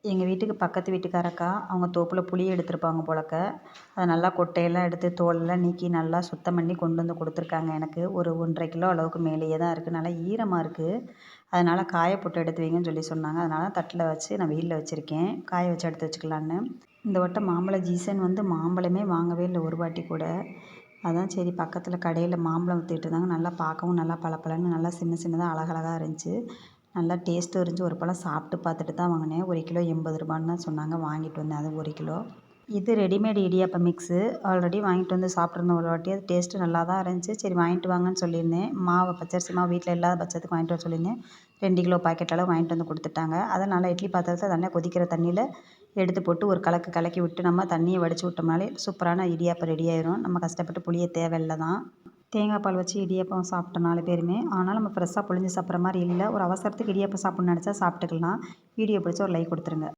எங்கள் வீட்டுக்கு பக்கத்து வீட்டுக்கார அக்கா அவங்க தோப்பில் புளி எடுத்திருப்பாங்க போலக்க. அதை நல்லா கொட்டையெல்லாம் எடுத்து தோலெல்லாம் நீக்கி நல்லா சுத்தம் பண்ணி கொண்டு வந்து கொடுத்துருக்காங்க எனக்கு. ஒரு 1.5 கிலோ அளவுக்கு மேலேயே தான் இருக்குது. நல்லா ஈரமாக இருக்குது. அதனால் காய போட்டு எடுத்து வைங்கன்னு சொல்லி சொன்னாங்க. அதனால் தட்டில் வச்சு நான் வெயிலில் வச்சுருக்கேன். காய வச்சு எடுத்து வச்சுக்கலான்னு. இந்த வட்டம் மாம்பழ சீசன் வந்து மாம்பழமே வாங்கவே இல்லை ஒரு வாட்டி கூட. அதான் சரி பக்கத்தில் கடையில் மாம்பழம் வித்துட்டு இருந்தாங்க. நல்லா பார்க்கவும் நல்லா பளபளன்னு நல்லா சின்ன சின்னதாக அழகழகாக இருந்துச்சு. நல்லா டேஸ்ட்டும் இருந்துச்சு. ஒரு பழம் சாப்பிட்டு பார்த்துட்டு தான் வாங்கினேன். 1 கிலோ 80 ரூபான்னு தான் சொன்னாங்க. வாங்கிட்டு வந்தேன் அது 1 கிலோ. இது ரெடிமேட் இடியாப்பம் மிக்ஸு. ஆல்ரெடி வாங்கிட்டு வந்து சாப்பிட்ருந்தேன் ஒரு வாட்டி. அது டேஸ்ட்டு நல்லா தான் இருந்துச்சு. சரி வாங்கிட்டு வாங்கன்னு சொல்லியிருந்தேன். மாவு பச்சரிசி மாவு வீட்டில் இல்லாத பட்சத்துக்கு வாங்கிட்டு வர சொல்லியிருந்தேன். 2 கிலோ பாக்கெட் அளவு வாங்கிட்டு வந்து கொடுத்துட்டாங்க. அதை நல்லா இட்லி பாத்திரத்தில் நல்லா கொதிக்கிற தண்ணியில் எடுத்து போட்டு ஒரு கலக்கு கலக்கி விட்டு நம்ம தண்ணியை வடித்து விட்டோம்னாலே சூப்பரான இடியாப்பம் ரெடி ஆயிரும். நம்ம கஷ்டப்பட்டு புளிய தேவையில்ல தான். தேங்காய் பால் வச்சு இடியாப்பம் சாப்பிட்டோம் 4 பேருமே. ஆனால் நம்ம ஃப்ரெஷ்ஷாக புழிஞ்சு சாப்பிட்ற மாதிரி இல்லை. ஒரு அவசரத்துக்கு இடியாப்பம் சாப்பிட்ணுன்னு நினச்சா சாப்பிட்டுக்கலாம். வீடியோ பிடிச்சா ஒரு லைக் கொடுத்துருங்க.